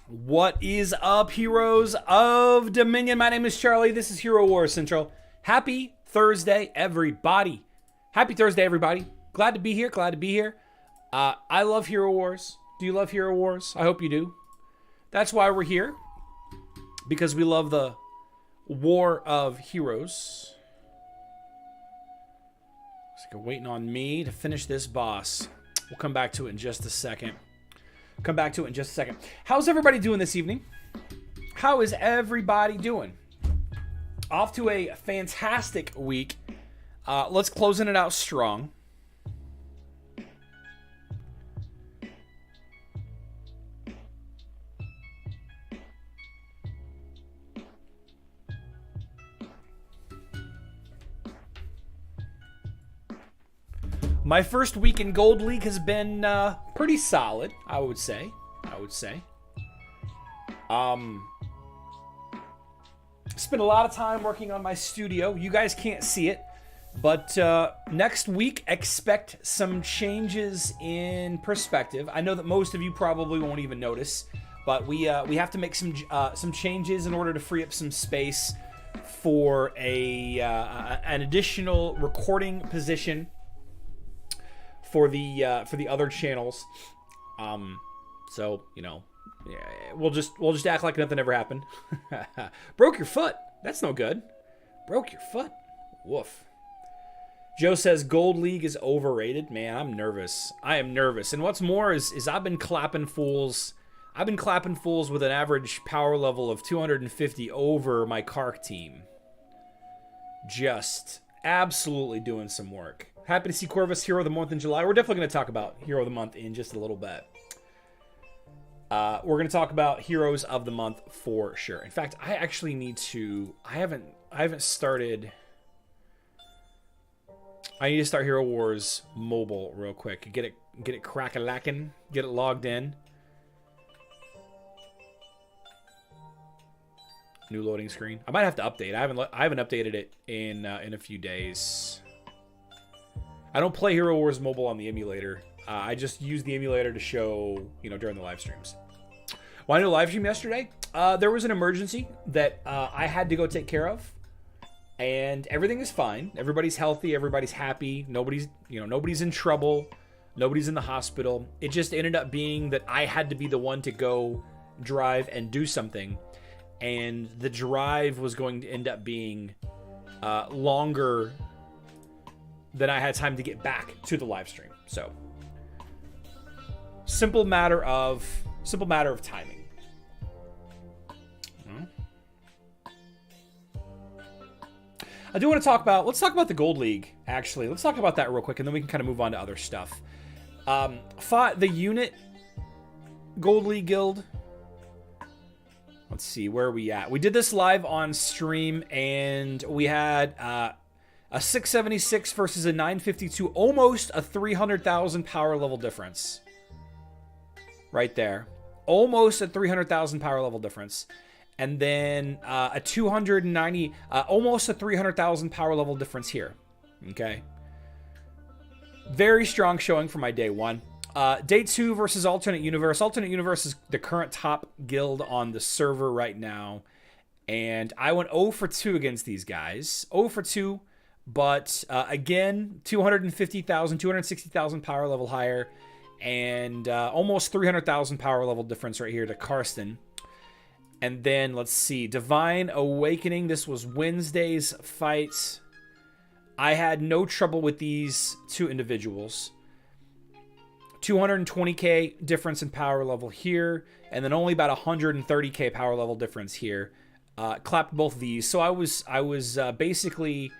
What is up, heroes of Dominion? My name is Charlie. This is Hero Wars Central. Happy Thursday, everybody. Happy Thursday, everybody. Glad to be here. Glad to be here. I love Hero Wars. Do you love Hero Wars? I hope you do. That's why we're here. Because we love the War of Heroes. It's waiting on me to finish this boss. We'll come back to it in just a second. How's everybody doing this evening? How is everybody doing? Off to a fantastic week. Let's closing it out strong. My first week in Gold League has been pretty solid, I would say. Spent a lot of time working on my studio. You guys can't see it, but next week expect some changes in perspective. I know that most of you probably won't even notice, but we have to make some changes in order to free up some space for an additional recording position for the other channels. So, you know, yeah, we'll just act like nothing ever happened. Broke your foot. That's no good. Broke your foot. Woof. Joe says Gold League is overrated. Man, I'm nervous. I am nervous. And what's more is I've been clapping fools. I've been clapping fools with an average power level of 250 over my Kark team. Just absolutely doing some work. Happy to see Corvus Hero of the Month in July. We're definitely going to talk about Hero of the Month in just a little bit. We're going to talk about Heroes of the Month for sure. In fact, I actually need to... I haven't started... I need to start Hero Wars mobile real quick. Get it crack-a-lackin'. Get it logged in. New loading screen. I might have to update. I haven't updated it in a few days. I don't play Hero Wars Mobile on the emulator. I just use the emulator to show, you know, during the live streams. Well, I did a live stream yesterday. There was an emergency that I had to go take care of, and everything is fine. Everybody's healthy. Everybody's happy. Nobody's in trouble. Nobody's in the hospital. It just ended up being that I had to be the one to go drive and do something, and the drive was going to end up being longer than I had time to get back to the live stream. So, simple matter of timing. I do want to talk about, let's talk about the Gold League, actually. Let's talk about that real quick, and then we can kind of move on to other stuff. Fought the unit Gold League guild. Let's see, where are we at? We did this live on stream, and we had a 676 versus a 952, almost a 300,000 power level difference. Right there. Almost a 300,000 power level difference. And then a 290, almost a 300,000 power level difference here. Okay. Very strong showing for my day one. Day two versus Alternate Universe. Alternate Universe is the current top guild on the server right now. And I went 0 for 2 against these guys. 0 for 2. But again, 250,000, 260,000 power level higher, and almost 300,000 power level difference right here to Karsten. And then let's see, Divine Awakening. This was Wednesday's fight. I had no trouble with these two individuals. 220k difference in power level here, and then only about 130k power level difference here. Clapped both of these, so I was basically.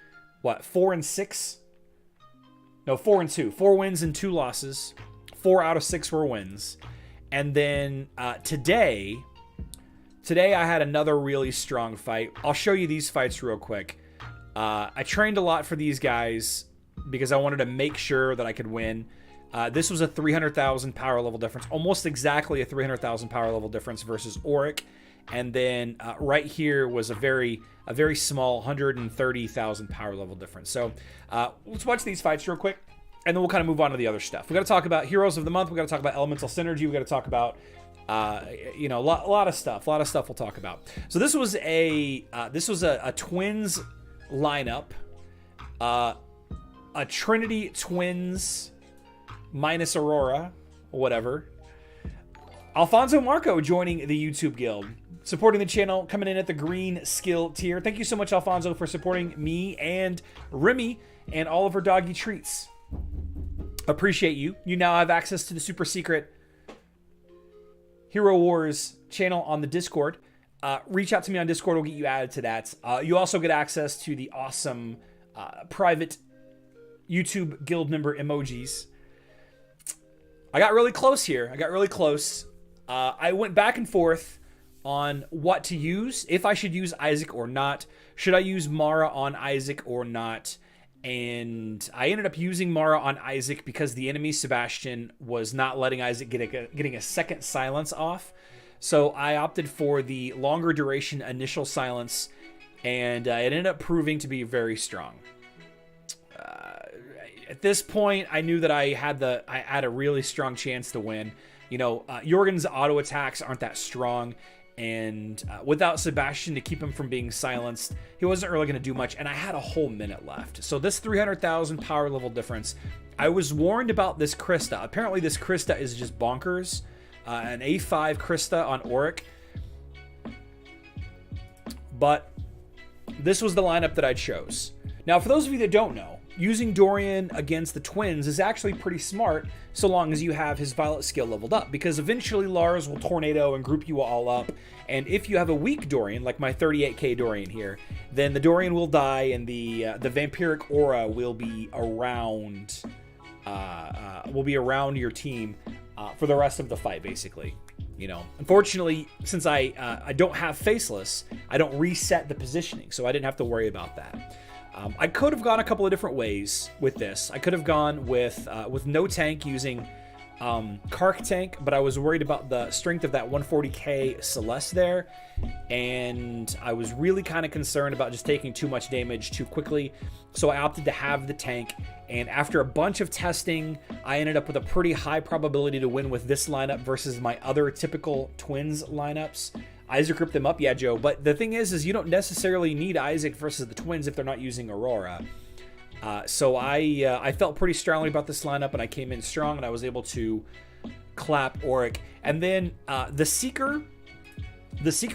What, 4 and 6? No, 4 and 2. 4 wins and 2 losses. 4 out of 6 were wins. And then today I had another really strong fight. I'll show you these fights real quick. I trained a lot for these guys because I wanted to make sure that I could win. This was a 300,000 power level difference. Almost exactly a 300,000 power level difference versus Auric. And then right here was a very small 130,000 power level difference. So let's watch these fights real quick, and then we'll kind of move on to the other stuff. We got to talk about Heroes of the Month. We got to talk about Elemental Synergy. We got to talk about You know, a lot of stuff we'll talk about. So this was a twins lineup, a Trinity twins minus Aurora, whatever. Alfonso Marco joining the YouTube guild, supporting the channel, coming in at the green skill tier. Thank you so much, Alfonso, for supporting me and Remy and all of our doggy treats. Appreciate you. You now have access to the super secret Hero Wars channel on the Discord. Reach out to me on Discord. We'll get you added to that. You also get access to the awesome private YouTube guild member emojis. I got really close here. I went back and forth on what to use, if I should use Isaac or not. Should I use Mara on Isaac or not? And I ended up using Mara on Isaac because the enemy Sebastian was not letting Isaac getting a second silence off. So I opted for the longer duration initial silence, and it ended up proving to be very strong. At this point, I knew that I had a really strong chance to win. You know, Jorgen's auto attacks aren't that strong, and without Sebastian to keep him from being silenced, he wasn't really going to do much, and I had a whole minute left. So this 300,000 power level difference, I was warned about this Krista. Apparently this Krista is just bonkers. An A5 Krista on Auric. But this was the lineup that I chose. Now, for those of you that don't know, using Dorian against the twins is actually pretty smart so long as you have his Violet skill leveled up, because eventually Lars will tornado and group you all up, and if you have a weak Dorian, like my 38k Dorian here, then the Dorian will die and the vampiric aura will be around your team for the rest of the fight, basically. You know, unfortunately, since I don't have Faceless, I don't reset the positioning, so I didn't have to worry about that. I could have gone a couple of different ways with this. I could have gone with no tank using Kark tank, but I was worried about the strength of that 140k Celeste there, and I was really kind of concerned about just taking too much damage too quickly, so I opted to have the tank, and after a bunch of testing, I ended up with a pretty high probability to win with this lineup versus my other typical twins lineups. Isaac ripped them up, yeah, Joe. But the thing is you don't necessarily need Isaac versus the twins if they're not using Aurora. So I felt pretty strongly about this lineup, and I came in strong, and I was able to clap Auric. And then the Seeker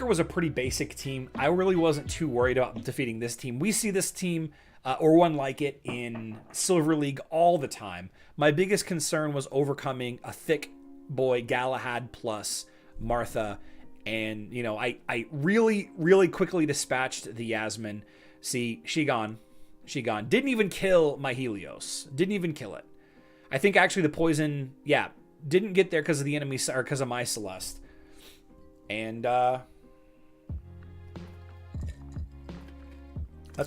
was a pretty basic team. I really wasn't too worried about defeating this team. We see this team or one like it in Silver League all the time. My biggest concern was overcoming a thick boy Galahad plus Martha. And, you know, I really, really quickly dispatched the Yasmin. See, she gone. Didn't even kill my Helios. Didn't even kill it. I think actually the poison, yeah, didn't get there because of the enemy, or because of my Celeste. And, that's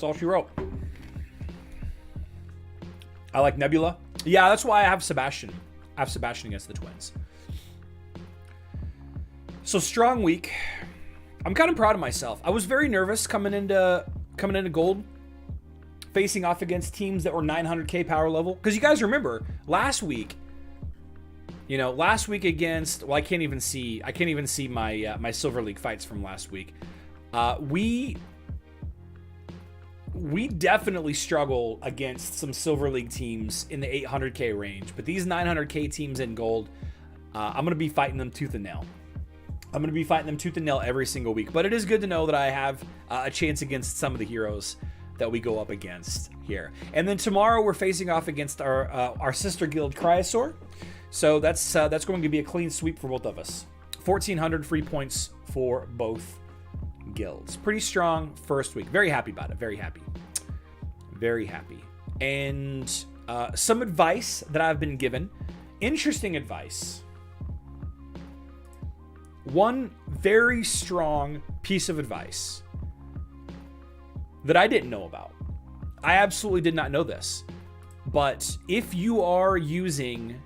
all she wrote. I like Nebula. Yeah, that's why I have Sebastian. I have Sebastian against the twins. So strong week. I'm kind of proud of myself. I was very nervous coming into gold, facing off against teams that were 900k power level. Because you guys remember last week against, well, I can't even see my my Silver League fights from last week. We definitely struggle against some Silver League teams in the 800k range, but these 900k teams in gold, I'm gonna be fighting them tooth and nail. Every single week. But it is good to know that I have a chance against some of the heroes that we go up against here. And then tomorrow we're facing off against our sister guild Cryosaur. So that's going to be a clean sweep for both of us. 1,400 free points for both guilds. Pretty strong first week. Very happy about it. Very happy. And some advice that I've been given. Interesting advice. One very strong piece of advice that I didn't know about. I absolutely did not know this. But if you are using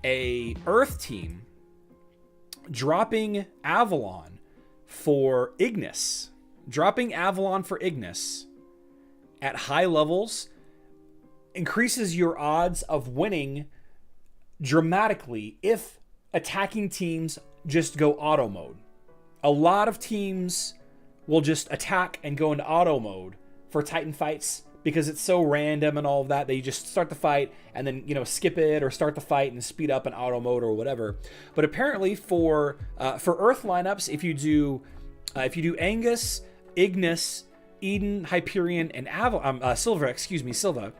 a Earth team, dropping Avalon for Ignis at high levels increases your odds of winning dramatically if attacking teams just go auto mode. A lot of teams will just attack and go into auto mode for Titan fights because it's so random and all of that. They just start the fight and then, skip it or start the fight and speed up in auto mode or whatever. But apparently for Earth lineups, if you do Angus, Ignis, Eden, Hyperion, and Silva,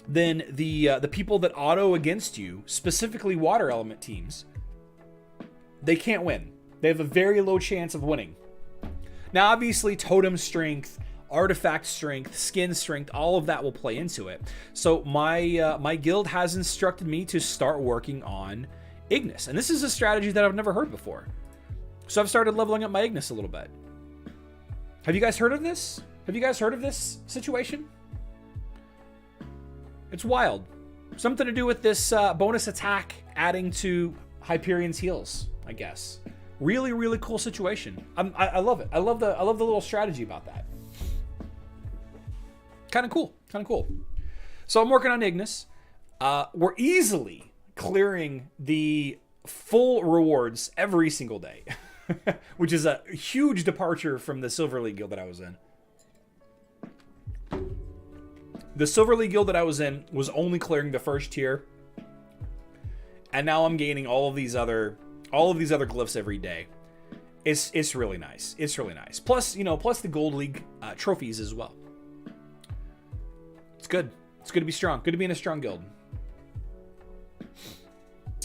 then the people that auto against you, specifically water element teams, they can't win. They have a very low chance of winning. Now, obviously, totem strength, artifact strength, skin strength, all of that will play into it. So my guild has instructed me to start working on Ignis. And this is a strategy that I've never heard before. So I've started leveling up my Ignis a little bit. Have you guys heard of this? Have you guys heard of this situation? It's wild. Something to do with this bonus attack adding to Hyperion's heals, I guess. Really, really cool situation. I love it. I love the little strategy about that. Kind of cool. So I'm working on Ignis. We're easily clearing the full rewards every single day, which is a huge departure from the Silver League guild that I was in. The Silver League guild that I was in was only clearing the first tier, and now I'm gaining all of these other glyphs every day. It's really nice. It's really nice. Plus the Gold League trophies as well. It's good. It's good to be strong. Good to be in a strong guild.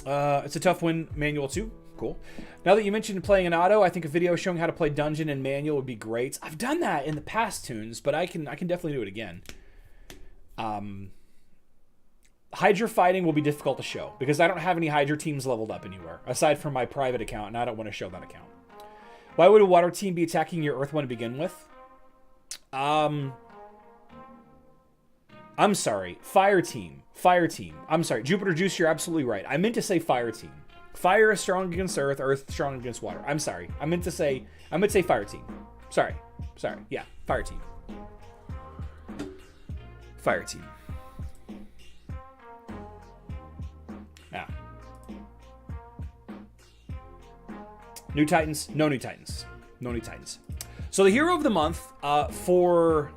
It's a tough win manual too. Cool. Now that you mentioned playing in auto, I think a video showing how to play dungeon and manual would be great. I've done that in the past tunes, but I can definitely do it again. Hydra fighting will be difficult to show because I don't have any Hydra teams leveled up anywhere aside from my private account, and I don't want to show that account. Why would a water team be attacking your earth one to begin with? I'm sorry, fire team. I'm sorry, Jupiter Juice, you're absolutely right. I meant to say fire team. Fire is strong against earth, earth strong against water. I'm sorry. I meant to say fire team. Sorry. Yeah, fire team. Fire team. Yeah. New Titans? No new Titans. No new Titans. So the hero of the month for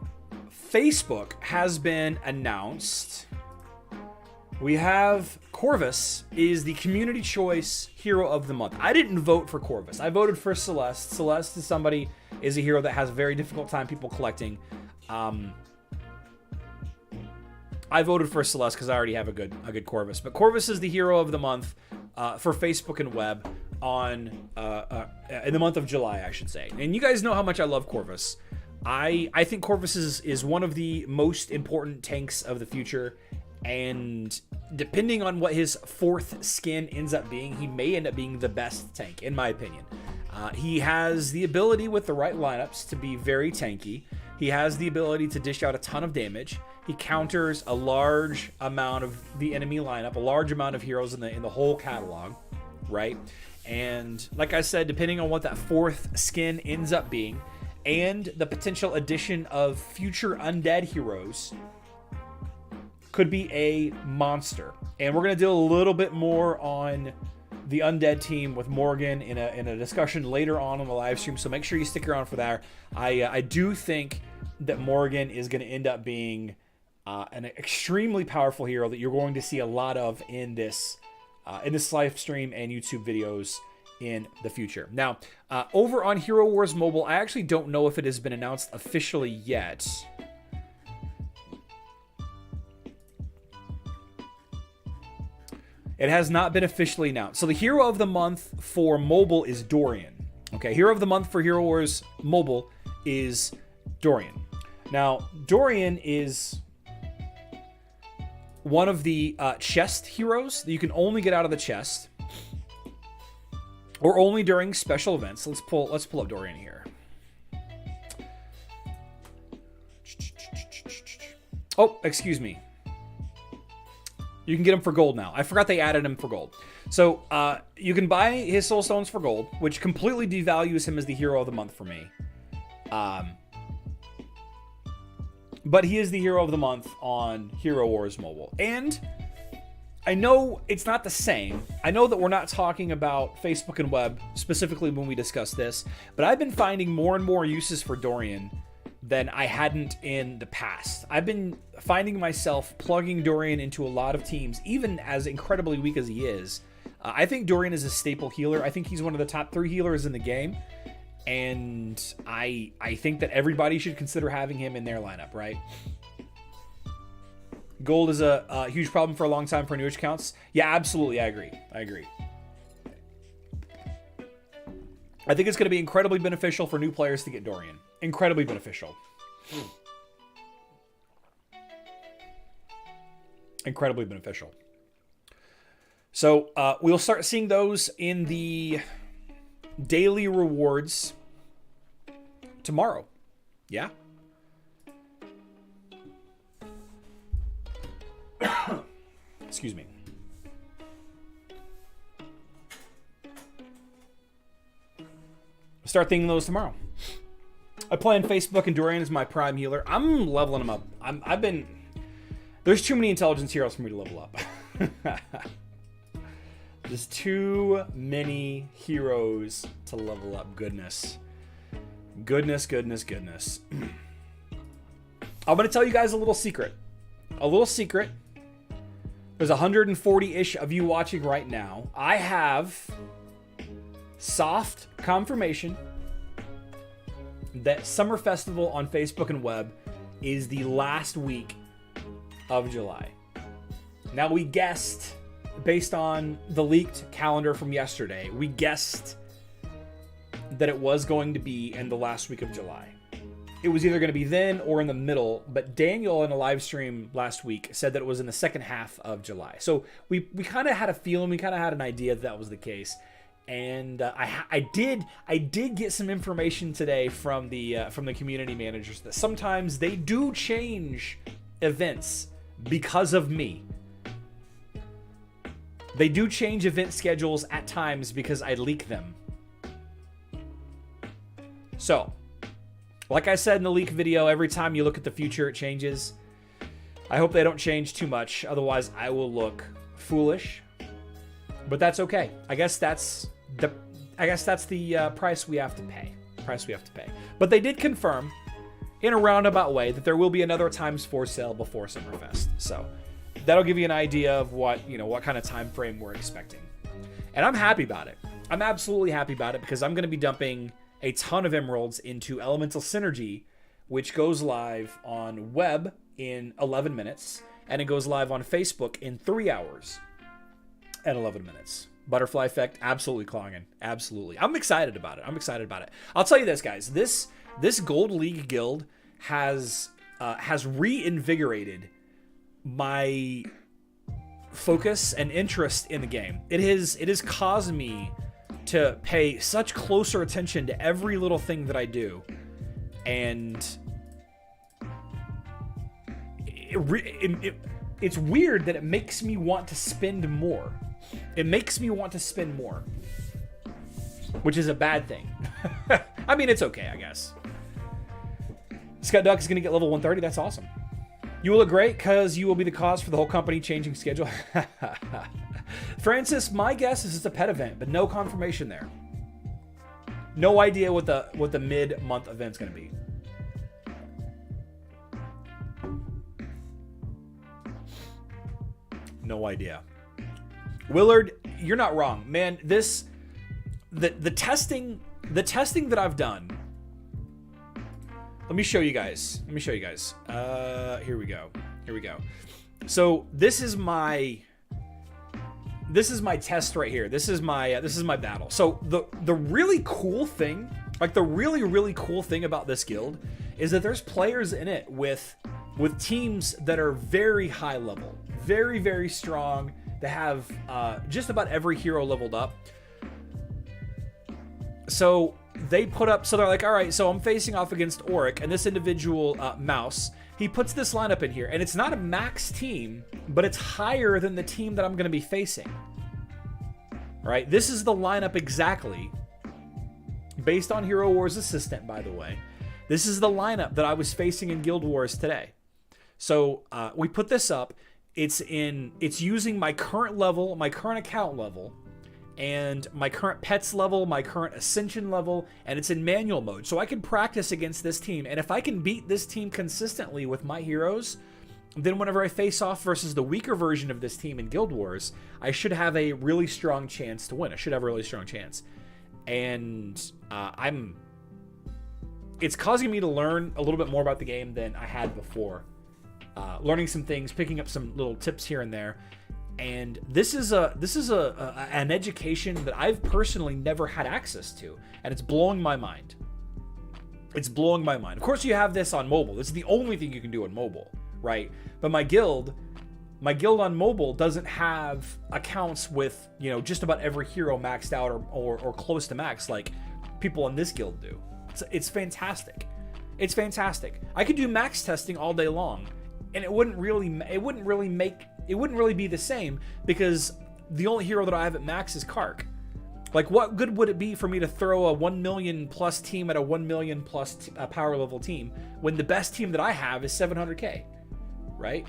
Facebook has been announced. We have Corvus is the community choice hero of the month. I didn't vote for Corvus. I voted for Celeste. Celeste is a hero that has a very difficult time people collecting. I voted for Celeste because I already have a good Corvus. But Corvus is the hero of the month for Facebook and web in the month of July, I should say. And you guys know how much I love Corvus. I think Corvus is one of the most important tanks of the future. And depending on what his fourth skin ends up being, he may end up being the best tank, in my opinion. He has the ability with the right lineups to be very tanky. He has the ability to dish out a ton of damage. He counters a large amount of the enemy lineup, a large amount of heroes in the whole catalog, right? And like I said, depending on what that fourth skin ends up being, and the potential addition of future undead heroes, could be a monster. And we're going to do a little bit more on the undead team with Morrigan in a discussion later on the live stream, so make sure you stick around for that. I do think that Morrigan is going to end up being an extremely powerful hero that you're going to see a lot of in this live stream and YouTube videos in the future. Now, over on Hero Wars Mobile, I actually don't know if it has been announced officially yet. It has not been officially announced. So the hero of the month for mobile is Dorian. Okay, hero of the month for Hero Wars Mobile is Dorian. Now, Dorian is one of the chest heroes that you can only get out of the chest, or only during special events. Let's pull up Dorian here. Oh, excuse me. You can get him for gold now. I forgot they added him for gold. So you can buy his soul stones for gold, which completely devalues him as the hero of the month for me. But he is the hero of the month on Hero Wars Mobile. And I know it's not the same. I know that we're not talking about Facebook and web specifically when we discuss this, but I've been finding more and more uses for Dorian than I hadn't in the past. I've been finding myself plugging Dorian into a lot of teams, even as incredibly weak as he is. I think Dorian is a staple healer. I think he's one of the top 3 healers in the game, and I think that everybody should consider having him in their lineup, right? Gold is a huge problem for a long time for newish accounts. Yeah, absolutely. I agree. I think it's going to be incredibly beneficial for new players to get Dorian. Incredibly beneficial. Incredibly beneficial. So we'll start seeing those in the daily rewards tomorrow. Yeah. Excuse me. Start thinking those tomorrow. I play on Facebook and Dorian is my prime healer. I'm leveling him up. I've been... There's too many intelligence heroes for me to level up. There's too many heroes to level up. Goodness. Goodness. I'm going to tell you guys a little secret. A little secret. There's 140-ish of you watching right now. I have soft confirmation that Summer Festival on Facebook and web is the last week of July. Now, we guessed, based on the leaked calendar from yesterday, we guessed that it was going to be in the last week of July. It was either going to be then or in the middle, but Daniel in a live stream last week said that it was in the second half of July. So we kind of had a feeling, we kind of had an idea that was the case. And I did get some information today from the community managers that sometimes they do change events because of me. They do change event schedules at times because I leak them. So, like I said in the leak video, every time you look at the future, it changes. I hope they don't change too much, otherwise I will look foolish. But that's okay. I guess that's the price we have to pay. But they did confirm, in a roundabout way, that there will be another ×4 sale before Summerfest. So that'll give you an idea of what kind of time frame we're expecting. And I'm happy about it. I'm absolutely happy about it because I'm going to be dumping a ton of emeralds into Elemental Synergy, which goes live on web in 11 minutes, and it goes live on Facebook in 3 hours and 11 minutes. Butterfly effect, absolutely clanging. Absolutely. I'm excited about it. I'll tell you this, guys. This Gold League guild has reinvigorated my focus and interest in the game. It has caused me to pay such closer attention to every little thing that I do, and it's weird that it makes me want to spend more. Which is a bad thing. I mean, it's okay, I guess. Scott Duck is going to get level 130. That's awesome. You will look great because you will be the cause for the whole company changing schedule. Francis, my guess is it's a pet event, but no confirmation there. No idea what the mid-month event's going to be. No idea. Willard, you're not wrong, man. The testing that I've done. Let me show you guys. Here we go. So this is my test right here. This is my battle. So the really cool thing, like the really cool thing about this guild is that there's players in it with teams that are very high level, very strong. They have just about every hero leveled up. So they put up, so they're like, all right, so I'm facing off against Auric, and this individual Mouse, he puts this lineup in here, and it's not a max team, but it's higher than the team that I'm going to be facing. Right? This is the lineup exactly, based on Hero Wars Assistant, by the way. This is the lineup that I was facing in Guild Wars today. So we put this up. it's using my current level, my current account level, and my current pets level, my current ascension level, and it's in manual mode. So I can practice against this team, and if I can beat this team consistently with my heroes, then whenever I face off versus the weaker version of this team in Guild Wars, I should have a really strong chance to win. I should have a really strong chance. And it's causing me to learn a little bit more about the game than I had before. Learning some things, picking up some little tips here and there. And this is an education that I've personally never had access to, and it's blowing my mind. It's blowing my mind. Of course, you have this on mobile. This is the only thing you can do on mobile, right? But my guild on mobile doesn't have accounts with, you know, just about every hero maxed out or close to max like people in this guild do. It's fantastic. It's fantastic. I could do max testing all day long, and it wouldn't really be the same, because the only hero that I have at max is Kark. Like, what good would it be for me to throw a 1 million plus team at a 1 million plus power level team when the best team that I have is 700k, right?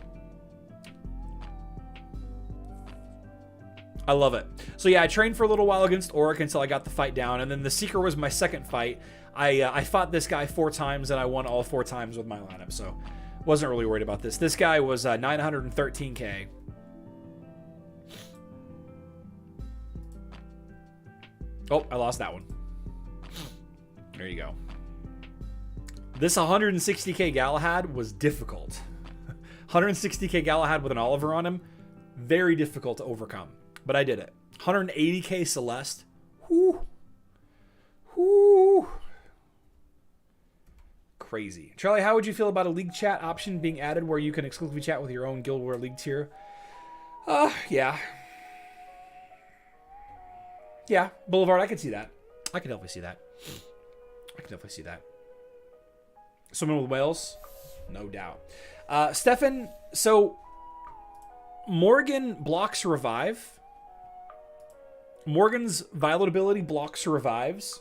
I love it. So yeah, I trained for a little while against Auric until I got the fight down, and then the Seeker was my second fight. I fought this guy 4 times, and I won all 4 times with my lineup, so wasn't really worried about this. This guy was 913k. Oh, I lost that one. There you go. This 160k Galahad was difficult. 160k Galahad with an Oliver on him, very difficult to overcome. But I did it. 180k Celeste. Whoo. Whoo. Crazy. Charlie, how would you feel about a league chat option being added where you can exclusively chat with your own Guild War League tier? Yeah. Yeah, Boulevard, I could see that. I could definitely see that. Swimming with whales? No doubt. Stefan, so Morrigan blocks revive. Morgan's Violet ability blocks revives.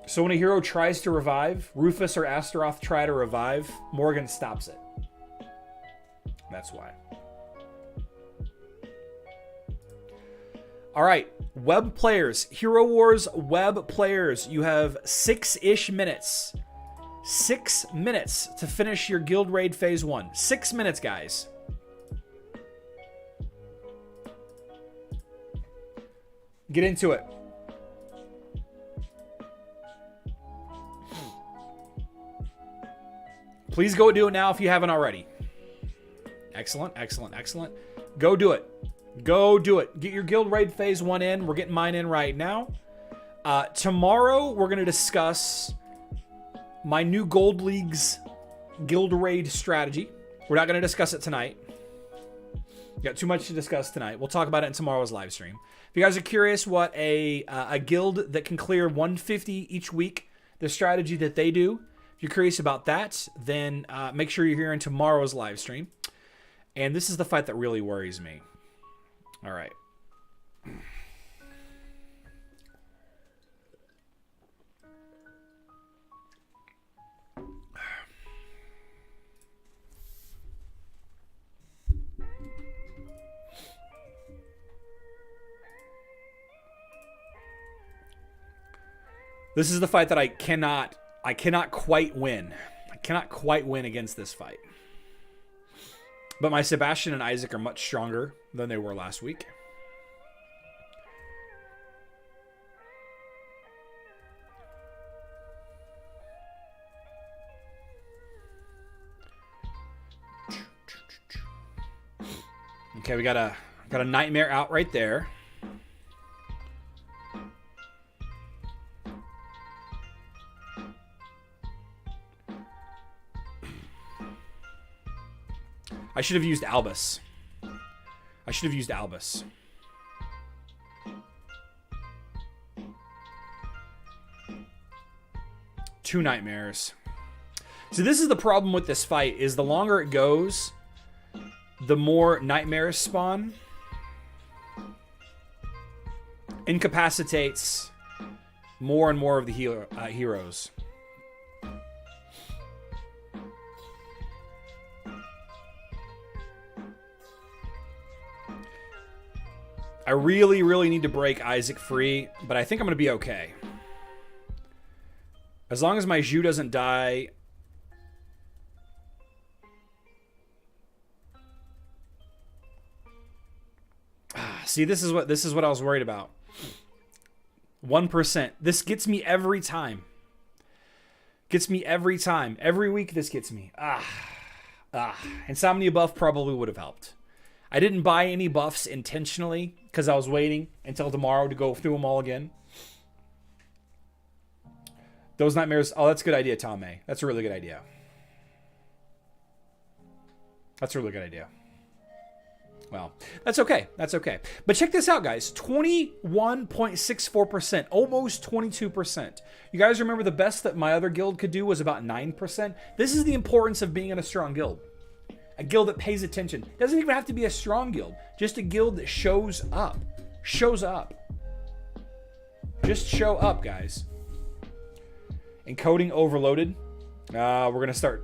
So when a hero tries to revive, Rufus or Astaroth try to revive, Morrigan stops it. That's why. All right, web players, Hero Wars web players, you have 6-ish minutes. 6 minutes to finish your Guild Raid Phase 1. 6 minutes, guys. Get into it. Please go do it now if you haven't already. Excellent, excellent, excellent. Go do it. Go do it. Get your Guild Raid Phase 1 in. We're getting mine in right now. Tomorrow, we're going to discuss my new Gold League's Guild Raid strategy. We're not going to discuss it tonight. Got too much to discuss tonight. We'll talk about it in tomorrow's live stream. If you guys are curious what a guild that can clear 150 each week, the strategy that they do, if you're curious about that, then make sure you're here in tomorrow's live stream. And this is the fight that really worries me. All right. This is the fight that I cannot quite win. I cannot quite win against this fight. But my Sebastian and Isaac are much stronger than they were last week. Okay, we got a nightmare out right there. I should have used Albus. I should have used Albus. Two nightmares. So this is the problem with this fight, is the longer it goes, the more nightmares spawn. Incapacitates more and more of the heroes. I really, really need to break Isaac free, but I think I'm going to be okay. As long as my Zhu doesn't die. See, this is what I was worried about. 1%. This gets me every time. Gets me every time. Every week this gets me. Insomnia buff probably would have helped. I didn't buy any buffs intentionally because I was waiting until tomorrow to go through them all again. Those nightmares. Oh, that's a good idea, Tom May. That's a really good idea. That's a really good idea. Well, that's okay. That's okay. But check this out, guys. 21.64%. Almost 22%. You guys remember the best that my other guild could do was about 9%? This is the importance of being in a strong guild. A guild that pays attention. Doesn't even have to be a strong guild. Just a guild that shows up. Shows up. Just show up, guys. Encoding overloaded. We're gonna start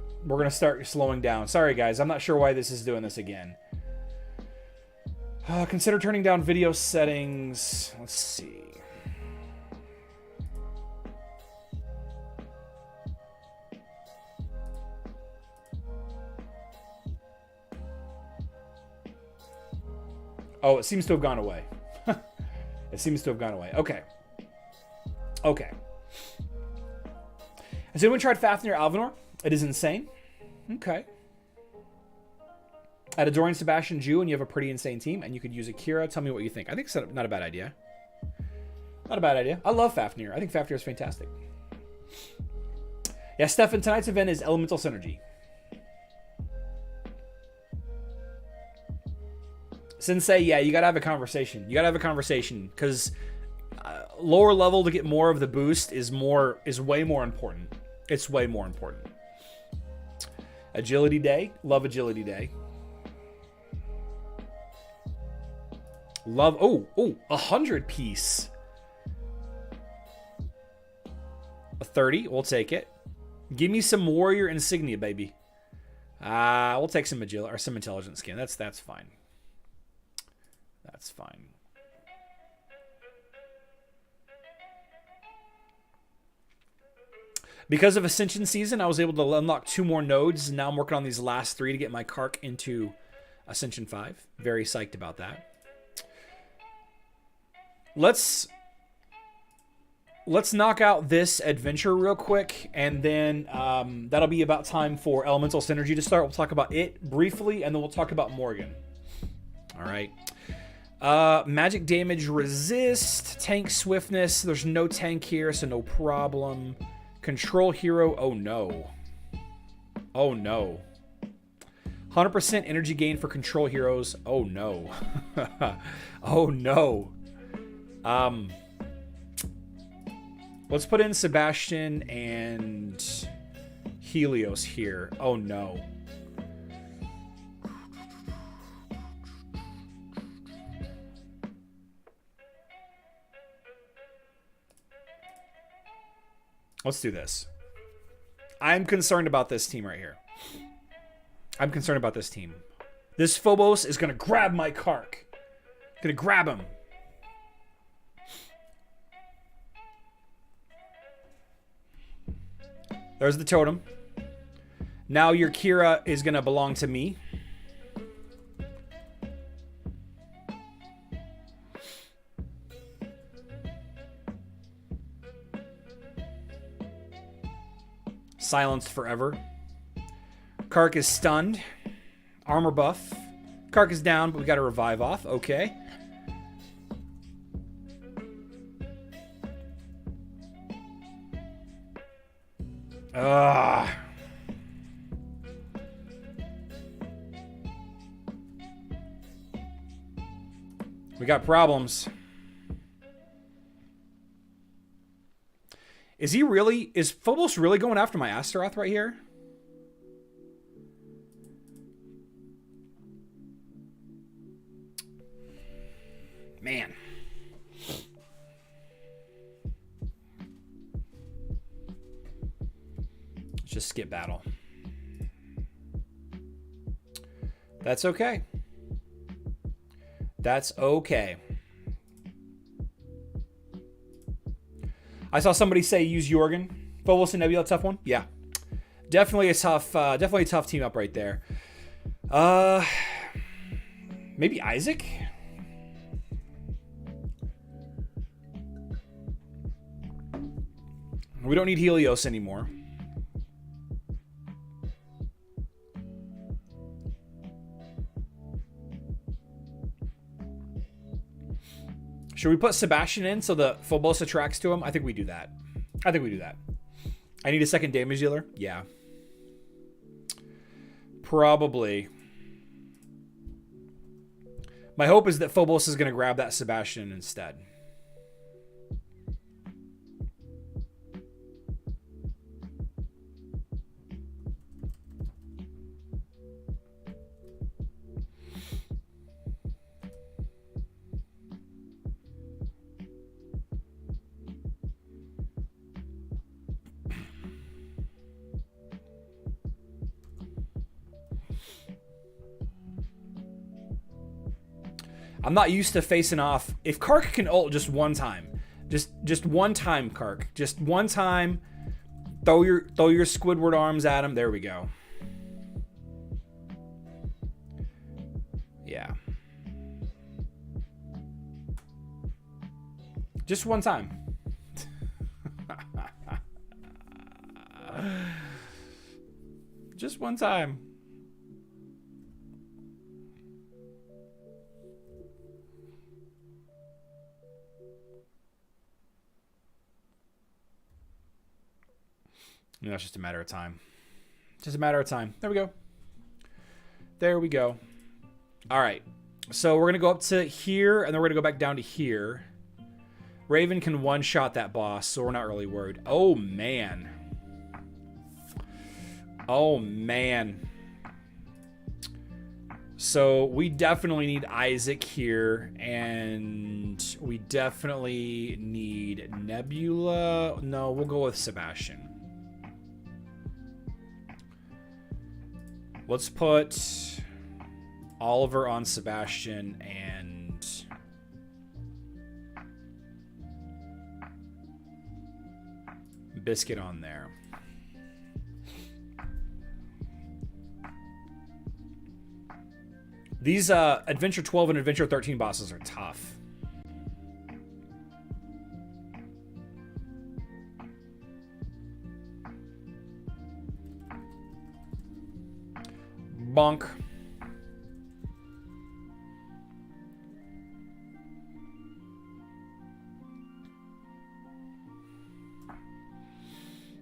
slowing down. Sorry, guys. I'm not sure why this is doing this again. Consider turning down video settings. Let's see. Oh, it seems to have gone away. It seems to have gone away. Okay. Okay. Has anyone tried Fafnir Alvinor? It is insane. Okay. Add a Dorian, Sebastian, Jew, and you have a pretty insane team, and you could use Akira. Tell me what you think. I think it's not a bad idea. Not a bad idea. I love Fafnir. I think Fafnir is fantastic. Yeah, Stefan, tonight's event is Elemental Synergy. Sensei, yeah, you gotta have a conversation. You gotta have a conversation, because lower level to get more of the boost is way more important. It's way more important. Agility Day. Love Agility Day. Love, 100 piece. A 30, we'll take it. Give me some warrior insignia, baby. We'll take some agility or some intelligence skin. That's fine. That's fine. Because of Ascension Season, I was able to unlock 2 more nodes. Now I'm working on these last 3 to get my Kark into Ascension 5. Very psyched about that. Let's knock out this adventure real quick, and then that'll be about time for Elemental Synergy to start. We'll talk about it briefly, and then we'll talk about Morrigan. All right. Magic damage resist, tank swiftness. There's no tank here, so no problem. Control hero. Oh no. Oh no. 100% energy gain for control heroes. Oh no. Oh no. Let's put in Sebastian and Helios here. Oh no. Let's do this. I'm concerned about this team right here. I'm concerned about this team. This Phobos is going to grab my Kark. Going to grab him. There's the totem. Now your Kira is going to belong to me. Silenced forever. Kark is stunned. Armor buff. Kark is down, but we got to revive off. Okay. We got problems. Is Phobos really going after my Astaroth right here? Man. Let's just skip battle. That's okay. That's okay. I saw somebody say use Jorgen. Phobos and Nebula, tough one. Yeah, definitely a tough team up right there. Maybe Isaac. We don't need Helios anymore. Should we put Sebastian in so the Phobos attracts to him? I think we do that. I need a second damage dealer? Yeah. Probably. My hope is that Phobos is going to grab that Sebastian instead. I'm not used to facing off. If Kark can ult just one time, just one time, Kark, just one time, throw your Squidward arms at him. There we go. Yeah. Just one time. Just one time. You know, it's just a matter of time. Just a matter of time. There we go. There we go. All right. So we're going to go up to here, and then we're going to go back down to here. Raven can one-shot that boss, so we're not really worried. Oh, man. Oh, man. So we definitely need Isaac here, and we definitely need Nebula. No, we'll go with Sebastian. Let's put Oliver on Sebastian and Biscuit on there. These Adventure 12 and Adventure 13 bosses are tough. Bonk.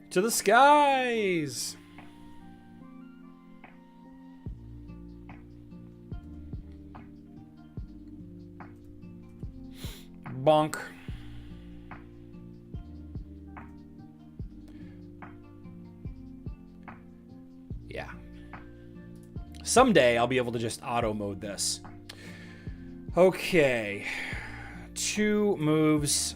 To the skies. Bonk. Yeah. Someday I'll be able to just auto mode this. Okay. 2 moves.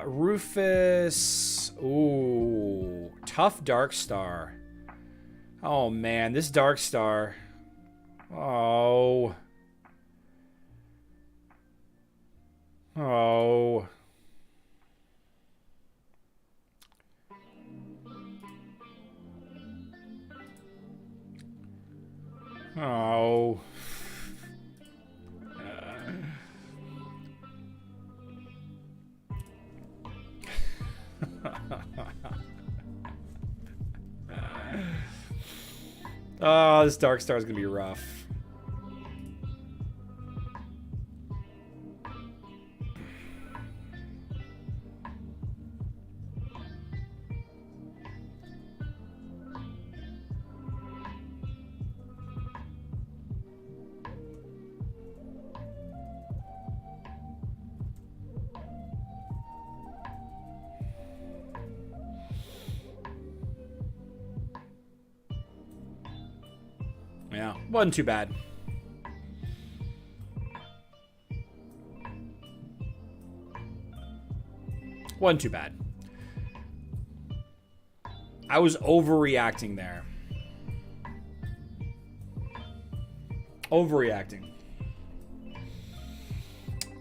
Rufus. Ooh. Tough Darkstar. Oh man, this Darkstar. Oh. Oh. Oh. Oh, this Darkstar is gonna be rough. Yeah, wasn't too bad. Wasn't too bad. I was overreacting there. Overreacting.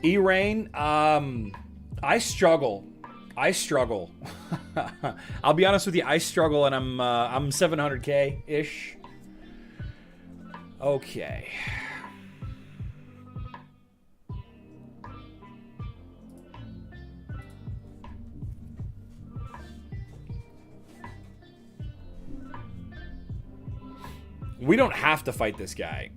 E-Rain, I struggle I struggle. I'll be honest with you, I struggle, and I'm 700k ish. Okay. We don't have to fight this guy.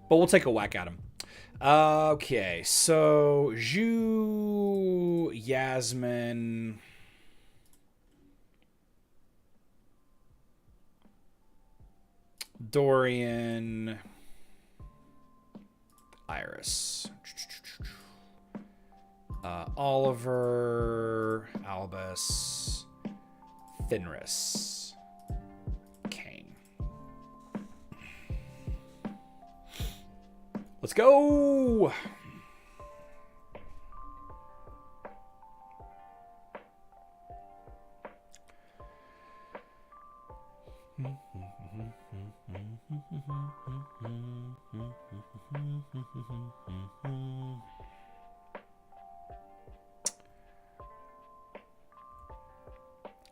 But we'll take a whack at him. Okay, so Zhu, Yasmin. Dorian, Iris, Oliver, Albus, Fenris, Kane. Let's go!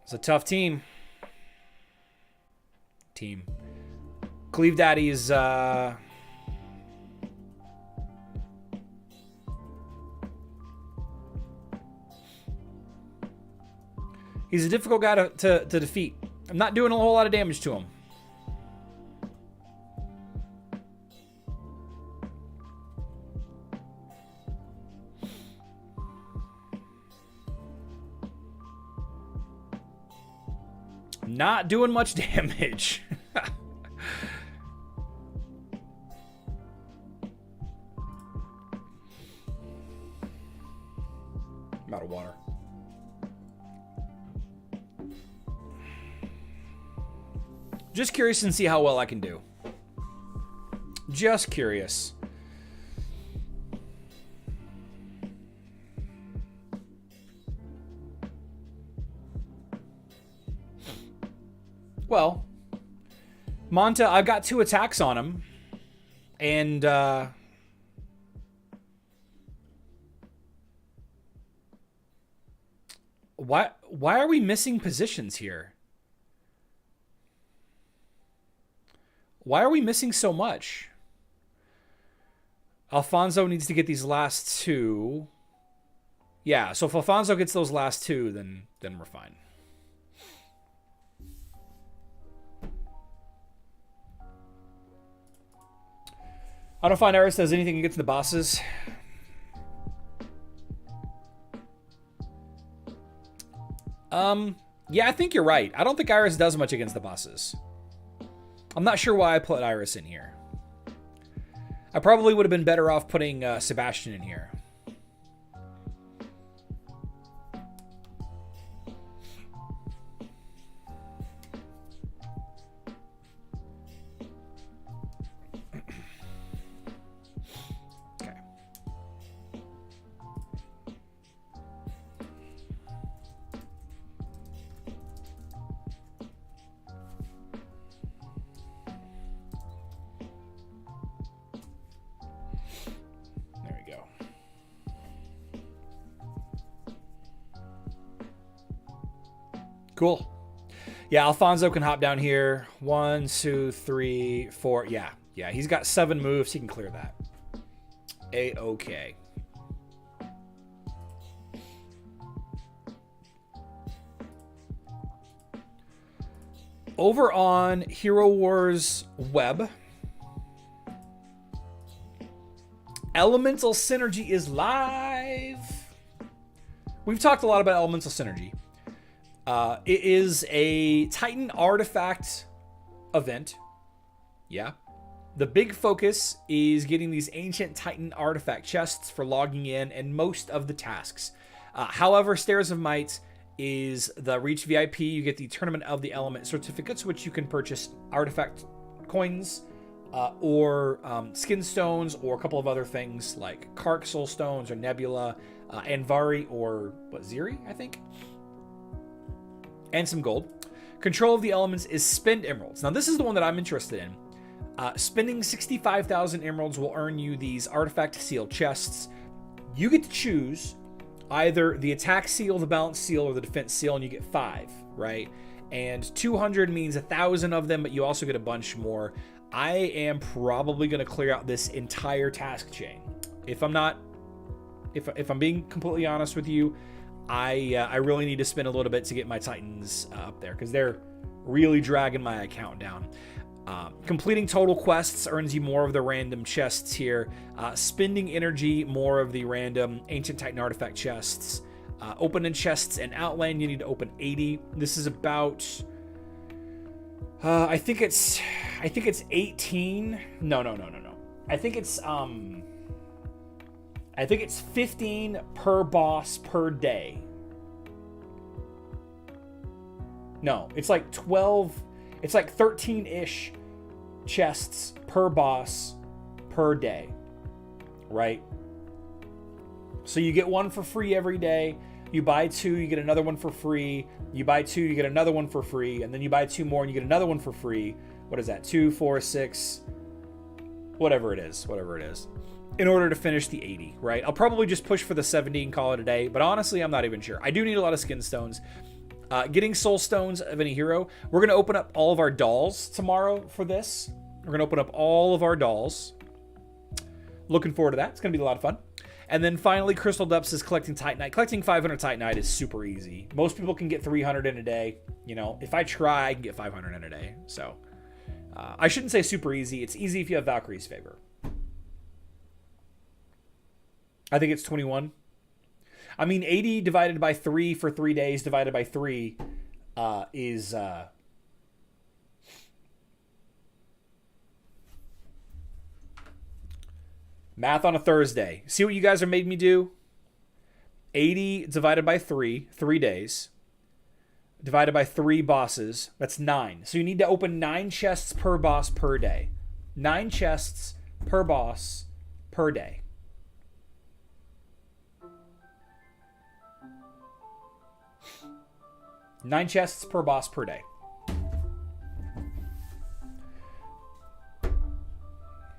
It's a tough team. Cleve Daddy's he's a difficult guy to defeat. I'm not doing a whole lot of damage to him. Not doing much damage. I'm out of water. Just curious and see how well I can do. Just curious. Well, Monta, I've got 2 attacks on him. And, why are we missing positions here? Why are we missing so much? Alfonso needs to get these last 2. Yeah, so if Alfonso gets those last 2, then we're fine. I don't find Iris does anything against the bosses. Yeah, I think you're right. I don't think Iris does much against the bosses. I'm not sure why I put Iris in here. I probably would have been better off putting Sebastian in here. Cool. Yeah, Alfonso can hop down here. 1, 2, 3, 4. Yeah, he's got 7 moves. He can clear that. A-okay. Over on Hero Wars Web, Elemental Synergy is live. We've talked a lot about Elemental Synergy. It is a Titan artifact event. Yeah. The big focus is getting these ancient Titan artifact chests for logging in and most of the tasks. However, Stairs of Might is the Reach VIP. You get the Tournament of the Element certificates, which you can purchase artifact coins or skin stones, or a couple of other things like Kark soul stones or Nebula, Anvari or Ziri, I think, and some gold. Control of the elements is spend emeralds. Now this is the one that I'm interested in. Spending 65,000 emeralds will earn you these artifact seal chests. You get to choose either the attack seal, the balance seal, or the defense seal, and you get 5, right? And 200 means 1,000 of them, but you also get a bunch more. I am probably going to clear out this entire task chain. If I'm being completely honest with you, I really need to spend a little bit to get my Titans up there, because they're really dragging my account down. Completing total quests earns you more of the random chests here. Spending energy, more of the random Ancient Titan artifact chests. Opening chests in Outland, you need to open 80. This is about... I think it's 18. No. I think it's 15 per boss per day. No, it's like 12. It's like 13-ish chests per boss per day, right? So you get one for free every day. You buy 2, you get another one for free. You buy 2, you get another one for free. And then you buy 2 more and you get another one for free. What is that? 2, 4, 6, whatever it is. In order to finish the 80, right? I'll probably just push for the 70 and call it a day. But honestly, I'm not even sure. I do need a lot of skin stones. Getting soul stones of any hero. We're going to open up all of our dolls tomorrow for this. We're going to open up all of our dolls. Looking forward to that. It's going to be a lot of fun. And then finally, Crystal Depths is collecting Titanite. Collecting 500 Titanite is super easy. Most people can get 300 in a day. You know, if I try, I can get 500 in a day. So, I shouldn't say super easy. It's easy if you have Valkyrie's favor. I think it's 21. I mean, 80 divided by 3 for 3 days divided by 3 is... Math on a Thursday. See what you guys are made me do? 80 divided by 3, 3 days. Divided by 3 bosses. That's 9. So you need to open 9 chests per boss per day. 9 chests per boss per day. Nine chests per boss per day.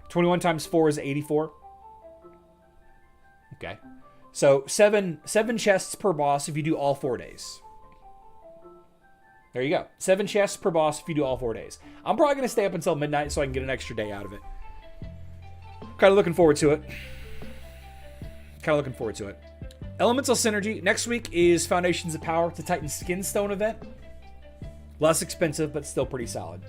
$21 times 4 is 84. Okay. So seven chests per boss if you do all 4 days. There you go. 7 chests per boss if you do all 4 days. I'm probably going to stay up until midnight so I can get an extra day out of it. Kind of looking forward to it. Elemental Synergy. Next week is Foundations of Power. It's a Titan Skin Stone event. Less expensive, but still pretty solid.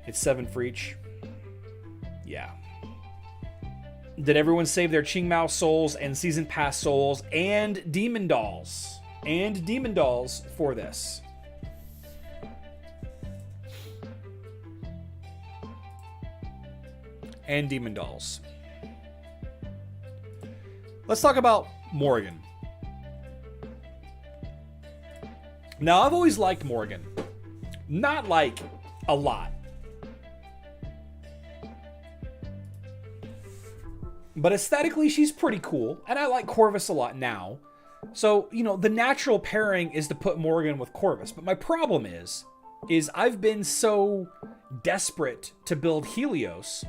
It's 7 for each. Yeah. Did everyone save their Qingmao souls and Season Pass souls and Demon Dolls? And Demon Dolls for this. And Demon Dolls. Let's talk about Morrigan. Now, I've always liked Morrigan. Not like a lot. But aesthetically, she's pretty cool. And I like Corvus a lot now. So, you know, the natural pairing is to put Morrigan with Corvus. But my problem is I've been so desperate to build Helios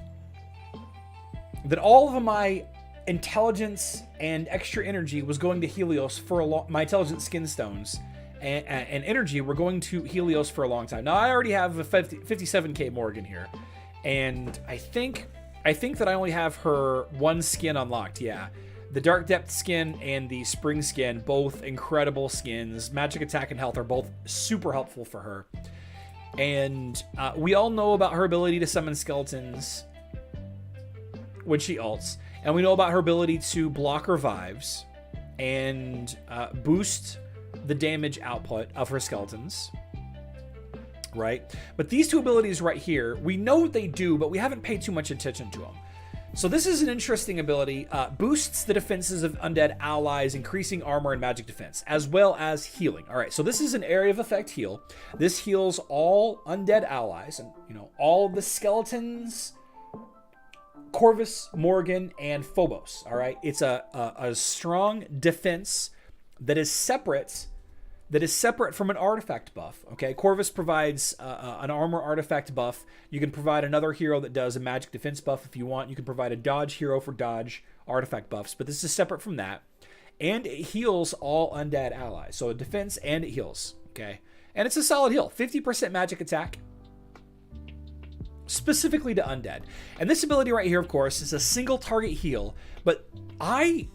that all of my intelligence and extra energy was going to Helios for my intelligent skin stones and energy were going to Helios for a long time. Now, I already have a 57k Morrigan here. And I think that I only have her one skin unlocked, yeah. The Dark Depth skin and the Spring skin, both incredible skins. Magic attack and health are both super helpful for her. And we all know about her ability to summon skeletons when she ults. And we know about her ability to block revives and boost the damage output of her skeletons. Right? But these two abilities right here, we know what they do, but we haven't paid too much attention to them. So this is an interesting ability. Boosts the defenses of undead allies, increasing armor and magic defense, as well as healing. All right, so this is an area of effect heal. This heals all undead allies, and all of the skeletons, Corvus, Morrigan, and Phobos. All right, it's a strong defense that is separate from an artifact buff. Okay, Corvus provides an armor artifact buff. You can provide another hero that does a magic defense buff if you want. You can provide a dodge hero for dodge artifact buffs, but this is separate from that. And it heals all undead allies. So a defense and it heals. Okay, and it's a solid heal. 50% magic attack, specifically to undead. And this ability right here, of course, is a single target heal, but I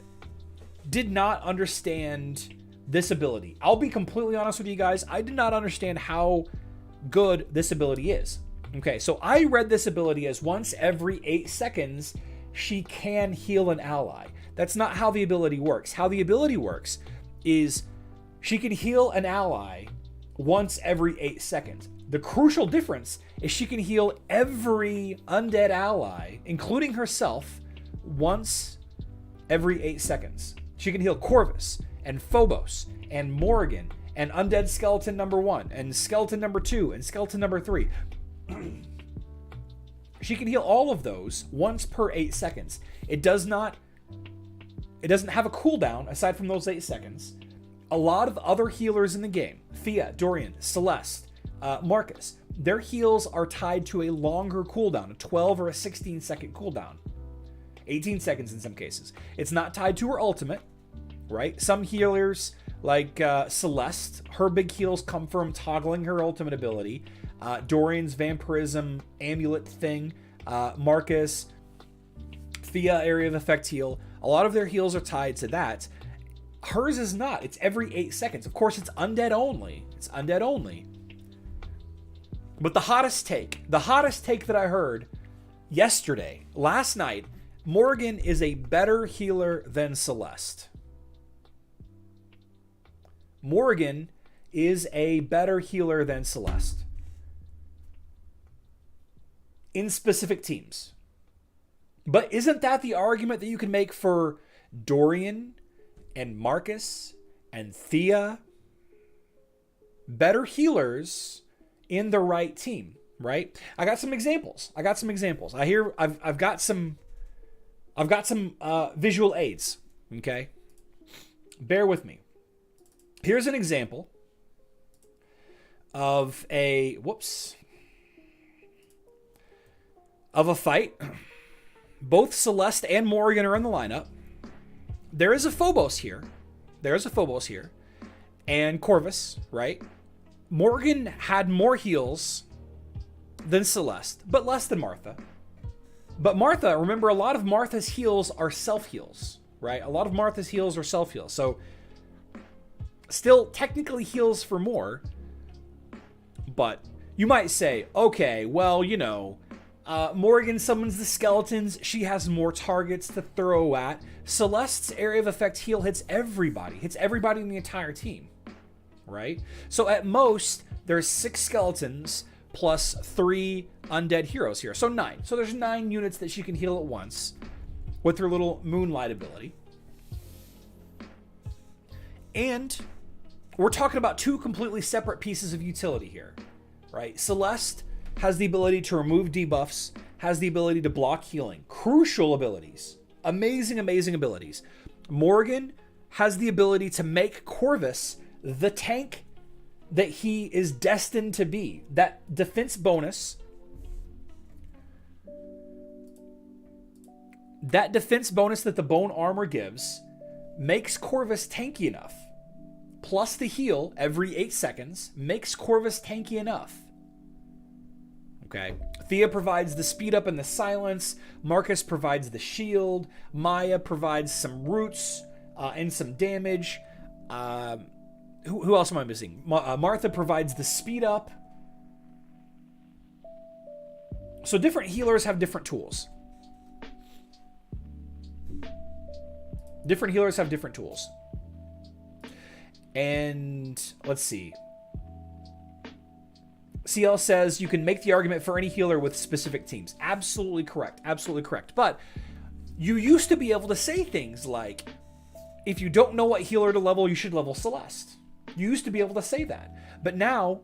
did not understand this ability. I'll be completely honest with you guys. I did not understand how good this ability is. Okay, so I read this ability as once every 8 seconds, she can heal an ally. That's not how the ability works. How the ability works is she can heal an ally once every 8 seconds. The crucial difference is she can heal every undead ally, including herself, once every 8 seconds. She can heal Corvus and Phobos and Morrigan and undead skeleton number 1 and skeleton number 2 and skeleton number 3. She can heal all of those once per 8 seconds. It doesn't have a cooldown aside from those 8 seconds. A lot of other healers in the game, Thea, Dorian, Celeste, Marcus, their heals are tied to a longer cooldown, a 12 or a 16 second cooldown. 18 seconds in some cases. It's not tied to her ultimate, right? Some healers, like Celeste, her big heals come from toggling her ultimate ability. Dorian's vampirism amulet thing. Marcus, Thea, area of effect heal. A lot of their heals are tied to that. Hers is not. It's every 8 seconds. Of course, it's undead only. It's undead only. But the hottest take that I heard yesterday, last night, Morrigan is a better healer than Celeste. Morrigan is a better healer than Celeste in specific teams. But isn't that the argument that you can make for Dorian and Marcus and Thea? Better healers in the right team, right? I got some examples. I've got some visual aids, okay? Bear with me. Here's an example of a fight. Both Celeste and Morrigan are in the lineup. There is a Phobos here. And Corvus, right? Morrigan had more heals than Celeste, but less than Martha. But Martha, remember, a lot of Martha's heals are self-heals, right? A lot of Martha's heals are self-heals. So still technically heals for more, but you might say, okay, well, Morrigan summons the skeletons. She has more targets to throw at. Celeste's area of effect heal hits everybody in the entire team, right? So at most, there's 6 skeletons plus 3 undead heroes here. So 9. So there's 9 units that she can heal at once with her little moonlight ability. And we're talking about 2 completely separate pieces of utility here, right? Celeste has the ability to remove debuffs, has the ability to block healing. Crucial abilities. Amazing, amazing abilities. Morrigan has the ability to make Corvus the tank that he is destined to be. That defense bonus, that the bone armor gives, makes Corvus tanky enough. Plus the heal every 8 seconds makes Corvus tanky enough. Okay. Thea provides the speed up and the silence. Marcus provides the shield. Maya provides some roots and some damage. Who else am I missing? Martha provides the speed up. So different healers have different tools. And let's see. CL says you can make the argument for any healer with specific teams. Absolutely correct. But You used to be able to say things like, if you don't know what healer to level, you should level Celeste. You used to be able to say that. But now,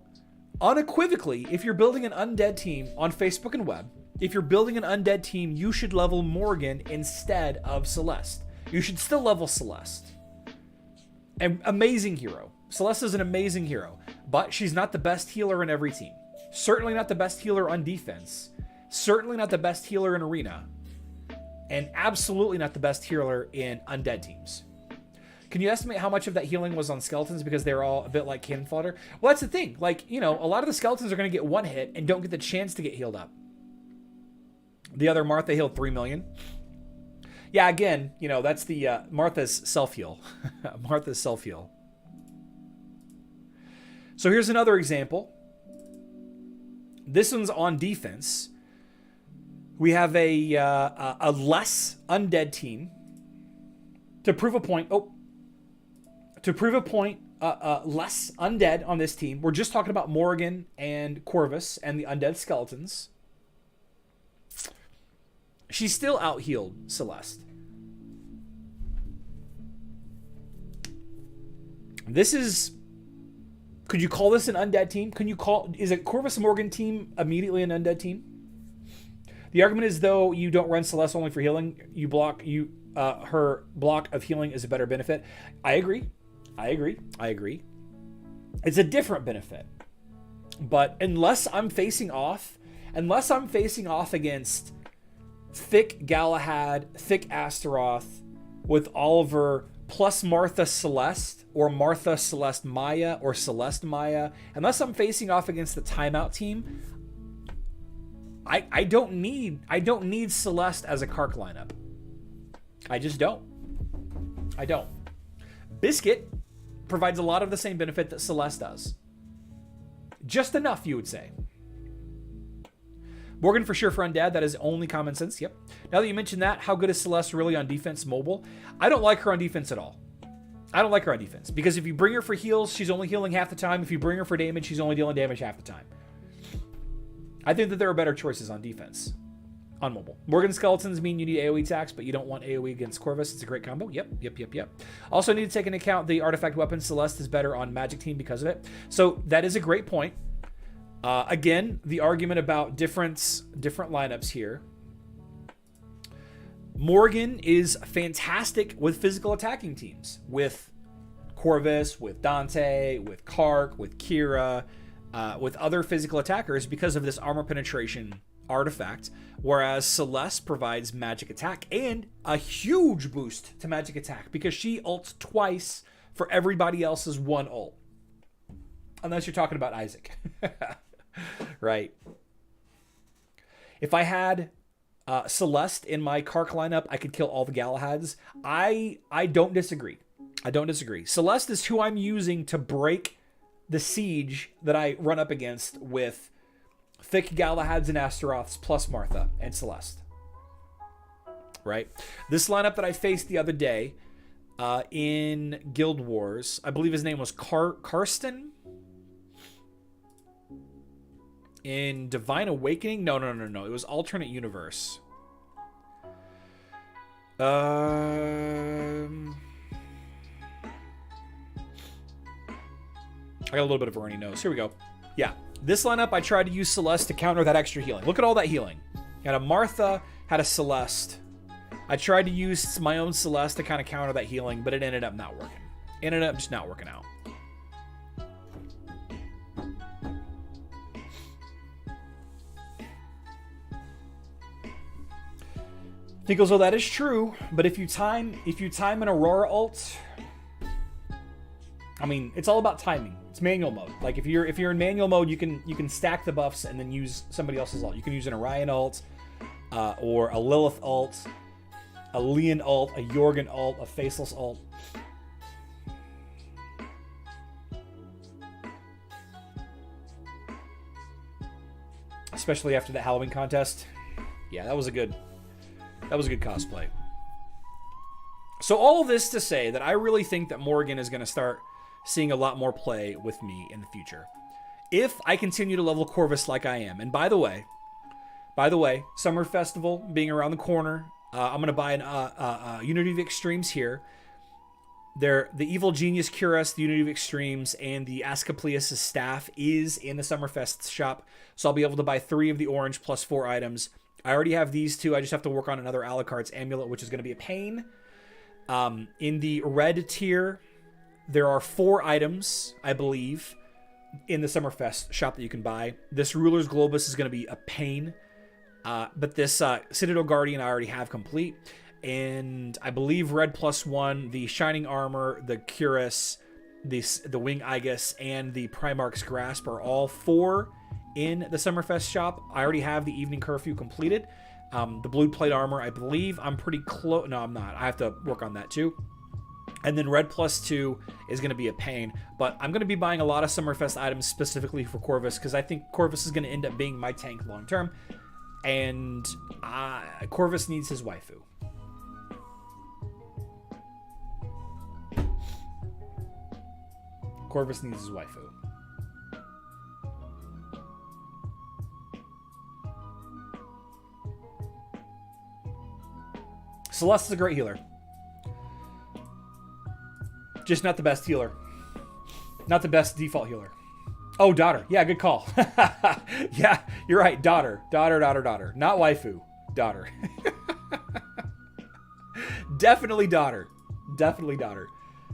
unequivocally, if you're building an undead team on Facebook and web, if you're building an undead team, you should level Morrigan instead of Celeste. You should still level Celeste. An amazing hero. Celeste is an amazing hero, but she's not the best healer in every team. Certainly not the best healer on defense. Certainly not the best healer in arena. And absolutely not the best healer in undead teams. Can you estimate how much of that healing was on skeletons because they're all a bit like cannon fodder? Well, that's the thing. Like, you know, a lot of the skeletons are going to get one hit and don't get the chance to get healed up. The other Martha healed 3 million. Yeah, again, you know, that's the Martha's self-heal. Martha's self-heal. So here's another example. This one's on defense. We have a less undead team. To prove a point, less undead on this team. We're just talking about Morrigan and Corvus and the undead skeletons. She's still out-healed Celeste. This is... Could you call this an undead team? Is a Corvus Morgan team immediately an undead team? The argument is, though, you don't run Celeste only for healing. Her block of healing is a better benefit. I agree. It's a different benefit. But unless I'm facing off against thick Galahad, thick Astaroth with Oliver plus Martha Celeste or Martha Celeste Maya or Celeste Maya, unless I'm facing off against the timeout team, I don't need Celeste as a Kark lineup. I just don't. I don't. Biscuit provides a lot of the same benefit that Celeste does. Just enough, you would say. Morgan for sure for undead. That is only common sense. Yep. Now that you mentioned that, how good is Celeste really on defense mobile? I don't like her on defense at all. I don't like her on defense. Because if you bring her for heals, she's only healing half the time. If you bring her for damage, she's only dealing damage half the time. I think that there are better choices on defense. On mobile. Morgan skeletons mean you need AoE attacks, but you don't want AoE against Corvus. It's a great combo. Yep. Also need to take into account the artifact weapon. Celeste is better on magic team because of it. So that is a great point. Again, the argument about different lineups here. Morgan is fantastic with physical attacking teams. With Corvus, with Dante, with Kark, with Kira, with other physical attackers because of this armor penetration artifact, whereas Celeste provides magic attack and a huge boost to magic attack because she ults twice for everybody else's one ult. Unless you're talking about Isaac. Right. If I had Celeste in my Kark lineup, I could kill all the Galahads. I don't disagree. Celeste is who I'm using to break the siege that I run up against with thick Galahads and Astaroths plus Martha and Celeste. Right? This lineup that I faced the other day in Guild Wars, I believe his name was Karsten? In Divine Awakening? No. It was Alternate Universe. I got a little bit of a runny nose. Here we go. Yeah. This lineup, I tried to use Celeste to counter that extra healing. Look at all that healing. Had a Martha, had a Celeste. I tried to use my own Celeste to kind of counter that healing, but it ended up not working. It ended up just not working out. He goes, well, that is true, but if you time an Aurora ult, I mean, it's all about timing. It's manual mode. Like if you're in manual mode, you can stack the buffs and then use somebody else's ult. You can use an Orion ult, or a Lilith ult, a Leon ult, a Jorgen ult, a Faceless ult. Especially after that Halloween contest. Yeah, that was a good cosplay. So all of this to say that I really think that Morrigan is going to start seeing a lot more play with me in the future. If I continue to level Corvus like I am. And by the way, Summer Festival being around the corner, I'm going to buy an Unity of Extremes here. The Evil Genius Cuirass, the Unity of Extremes, and the Asclepius' staff is in the Summerfest shop. So I'll be able to buy 3 of the orange plus 4 items. I already have these 2. I just have to work on another Alucard's Amulet, which is going to be a pain. In the red tier, there are 4 items, I believe, in the Summerfest shop that you can buy. This Ruler's Globus is going to be a pain. But this Citadel Guardian I already have complete. And I believe red +1, the Shining Armor, the Cuirass, the Wing Aegis, and the Primarch's Grasp are all 4 in the Summerfest shop. I already have the Evening Curfew completed. The Blue Plate Armor, I believe I'm pretty close. No, I'm not. I have to work on that too. And then red +2 is going to be a pain. But I'm going to be buying a lot of Summerfest items specifically for Corvus because I think Corvus is going to end up being my tank long term. And Corvus needs his waifu. Corvus needs his waifu. Celeste is a great healer. Just not the best healer. Not the best default healer. Oh, daughter. Yeah, good call. Yeah, you're right. Daughter. Daughter. Not waifu. Daughter. Definitely daughter. Definitely daughter.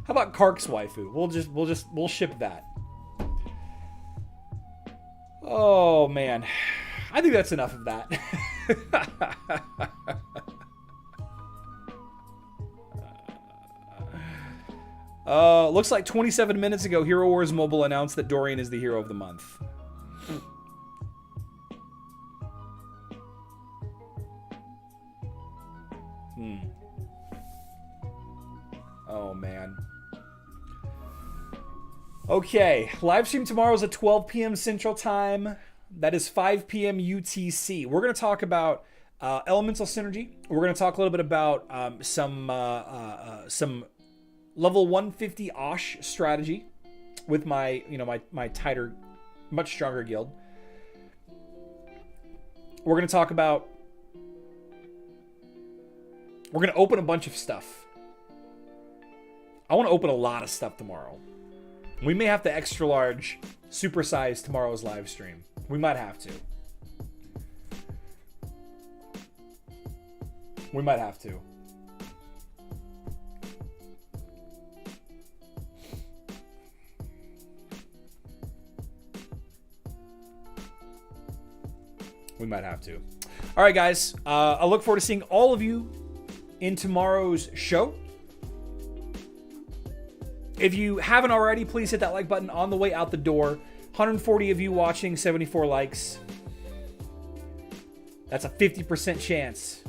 How about Kark's waifu? We'll ship that. Oh man. I think that's enough of that. Looks like 27 minutes ago, Hero Wars Mobile announced that Dorian is the hero of the month. Oh, man. Okay, live stream tomorrow is at 12 p.m. Central Time. That is 5 p.m. UTC. We're going to talk about elemental synergy. We're going to talk a little bit about some level 150 Osh strategy with my tighter, much stronger guild. We're going to talk about... We're going to open a bunch of stuff. I want to open a lot of stuff tomorrow. We may have to extra large, supersize tomorrow's live stream. We might have to. We might have to. We might have to. All right, guys. I look forward to seeing all of you in tomorrow's show. If you haven't already, please hit that like button on the way out the door. 140 of you watching, 74 likes. That's a 50% chance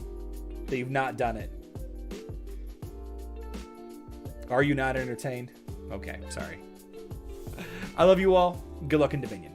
that you've not done it. Are you not entertained? Okay, sorry. I love you all. Good luck in Dominion.